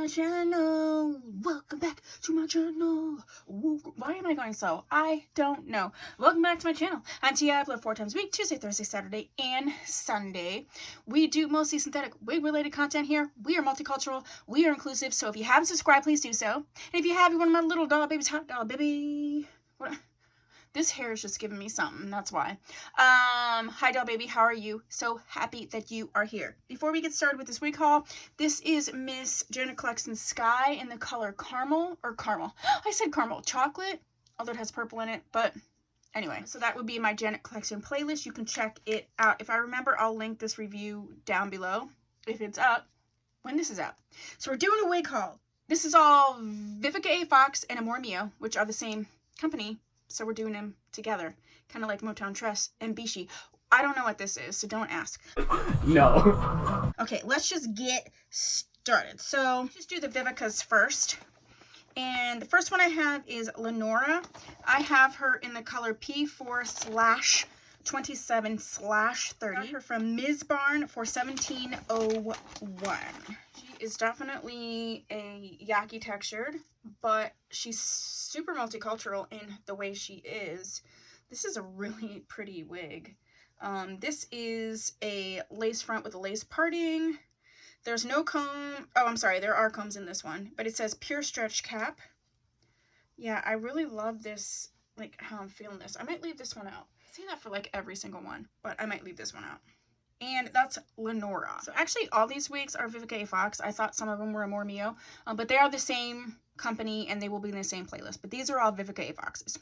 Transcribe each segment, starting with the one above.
my channel. Welcome back to my channel. Why am I going slow? I don't know. Welcome back to my channel. I'm Tia. I upload 4 times a week, Tuesday, Thursday, Saturday, and Sunday. We do mostly synthetic wig related content here. We are multicultural. We are inclusive. So if you haven't subscribed, please do so. And if you have, you're one of my little doll babies, hot doll baby. What? This hair is just giving me something, that's why. Hi doll baby, how are you? So happy that you are here. Before we get started with this wig haul, this is Miss Janet Collection's Sky in the color caramel, or caramel. I said caramel chocolate, although it has purple in it, but anyway. So that would be my Janet Collection playlist. You can check it out. If I remember, I'll link this review down below, if it's up, when this is up. So we're doing a wig haul. This is all Vivica Fox and Amor Mio, which are the same company. So we're doing them together, kind of like Motown Tress and Bishi. I don't know what this is, so don't ask. No. Okay, let's just get started. So just do the Vivicas first. And the first one I have is Lenora. I have her in the color P4/27/30. Got her from Mizbarn for $17.01. She is definitely a yaki textured, but she's super multicultural in the way she is. This is a really pretty wig. This is a lace front with a lace parting. There's no comb. Oh, I'm sorry, there are combs in this one, but it says pure stretch cap. Yeah, I really love this, like how I'm feeling this. I might leave this one out. I say that for like every single one, but I might leave this one out. And that's Lenora. So actually all these wigs are Vivica Fox. I thought some of them were Amor Mio, but they are the same company and they will be in the same playlist. But these are all Vivica Foxes.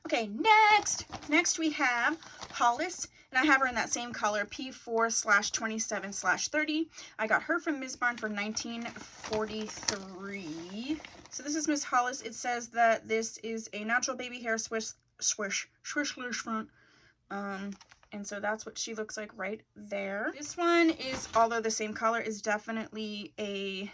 Okay, next we have Hollis, and I have her in that same color, P4/27/30. I got her from Mizbarn for $19.43. So this is Miss Hollis. It says that this is a natural baby hair swish front. And so that's what she looks like right there. This one is, although the same color, is definitely a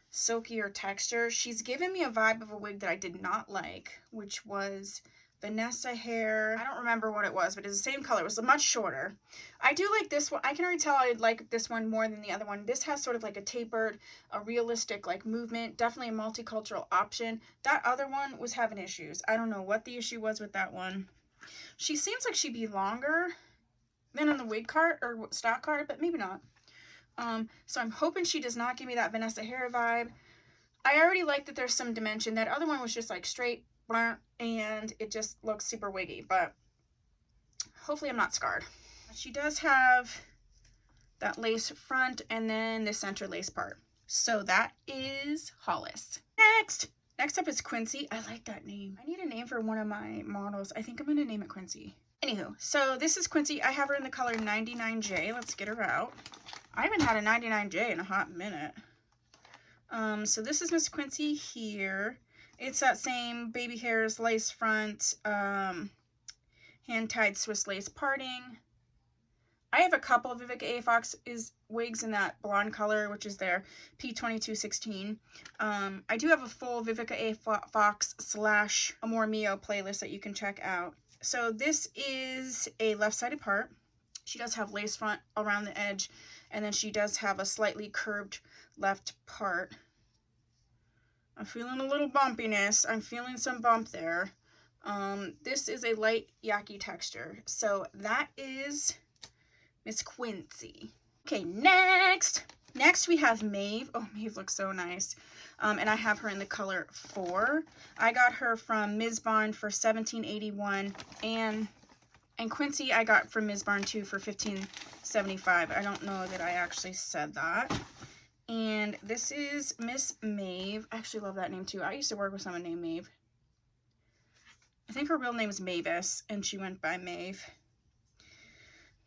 silkier texture. She's given me a vibe of a wig that I did not like, which was Vanessa hair. I don't remember what it was, but it's the same color. It was much shorter. I do like this one. I can already tell I like this one more than the other one. This has sort of like a tapered, a realistic like movement. Definitely a multicultural option. That other one was having issues. I don't know what the issue was with that one. She seems like she'd be longer than on the wig cart or stock cart, but maybe not. So I'm hoping she does not give me that Vanessa hair vibe. I already like that there's some dimension. That other one was just like straight and it just looks super wiggy, but hopefully I'm not scarred. She does have that lace front and then the center lace part. So that is Hollis. Next up is Quincy. I like that name. I need a name for one of my models. I think I'm going to name it Quincy. Anywho, so this is Quincy. I have her in the color 99J. Let's get her out. I haven't had a 99J in a hot minute. So this is Miss Quincy here. It's that same baby hairs, lace front, hand-tied Swiss lace parting. I have a couple of Vivica Fox wigs in that blonde color, which is their P2216. I do have a full Vivica Fox / Amor Mio playlist that you can check out. So this is a left-sided part. She does have lace front around the edge, and then she does have a slightly curved left part. I'm feeling a little bumpiness. I'm feeling some bump there. This is a light yaki texture. So that is Miss Quincy. Okay, next we have Maeve. Oh, Maeve looks so nice. And I have her in the color 4. I got her from Mizbarn for $17.81, and Quincy I got from Mizbarn too for $15.75. I don't know that I actually said that. And this is Miss Maeve. I actually love that name too. I used to work with someone named Maeve. I think her real name is Mavis, and she went by Maeve.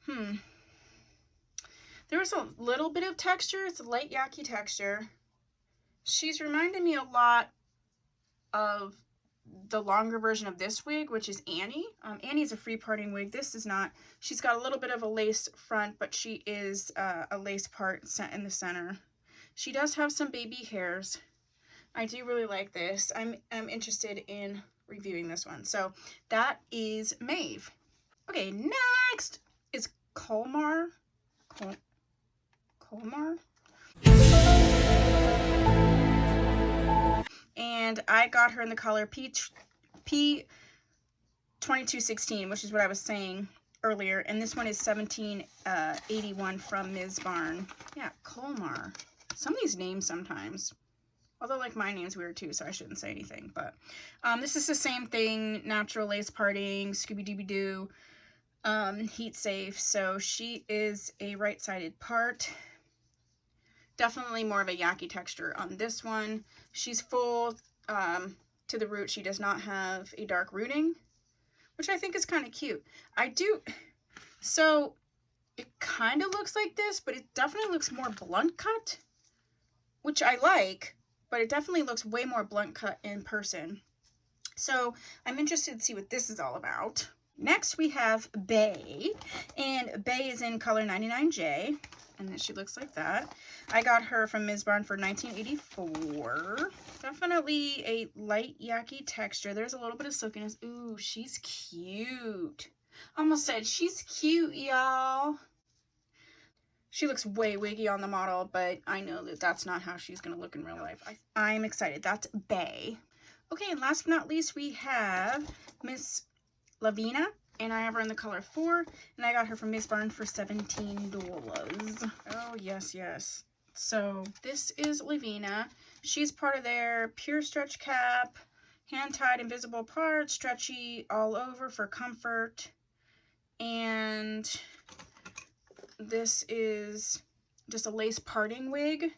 There was a little bit of texture. It's a light yaki texture. She's reminded me a lot of the longer version of this wig, which is Annie. Annie's a free parting wig. This is not. She's got a little bit of a lace front, but she is a lace part set in the center. She does have some baby hairs. I do really like this. I'm interested in reviewing this one. So that is Maeve. Okay, next is Colmar. Colmar? And I got her in the color P2216, which is what I was saying earlier. And this one is 1781 from Mizbarn. Yeah, Colmar. Some of these names sometimes. Although, like, my name's weird too, so I shouldn't say anything. But this is the same thing. Natural lace parting, Scooby-Dooby-Doo, heat safe. So she is a right-sided part. Definitely more of a yaki texture on this one. She's full to the root. She does not have a dark rooting, which I think is kind of cute. So it kind of looks like this, but it definitely looks more blunt cut, which I like, but it definitely looks way more blunt cut in person. So I'm interested to see what this is all about. Next we have Bay, and Bay is in color 99J, and then she looks like that. I got her from Mizbarn for 1984. Definitely a light yaki texture. There's a little bit of silkiness. Ooh, she's cute. Almost said she's cute, y'all. She looks way wiggy on the model, but I know that that's not how she's going to look in real life. I'm excited. That's Bay. Okay, and last but not least, we have Miss Lavina, and I have her in the color 4, and I got her from Mizbarn for $17. Oh, yes, yes. So this is Lavina. She's part of their pure stretch cap, hand-tied invisible parts, stretchy all over for comfort. And this is just a lace parting wig,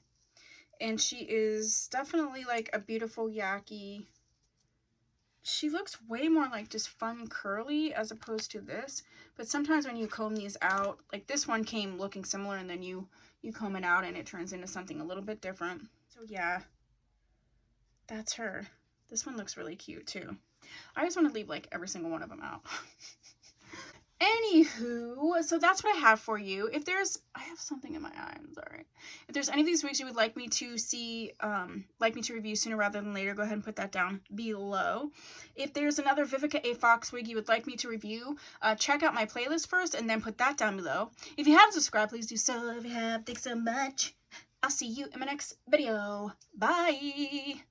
and she is definitely like a beautiful yaki. She looks way more like just fun curly as opposed to this, but sometimes when you comb these out, like this one came looking similar, and then you comb it out and it turns into something a little bit different. So yeah, that's her. This one looks really cute too. I just want to leave like every single one of them out. Anywho, so that's what I have for you. If there's, I have something in my eye, I'm sorry. If there's any of these wigs you would like me to see, like me to review sooner rather than later, go ahead and put that down below. If there's another Vivica Fox wig you would like me to review, check out my playlist first and then put that down below. If you haven't subscribed, please do so. If you have, thanks so much. I'll see you in my next video. Bye!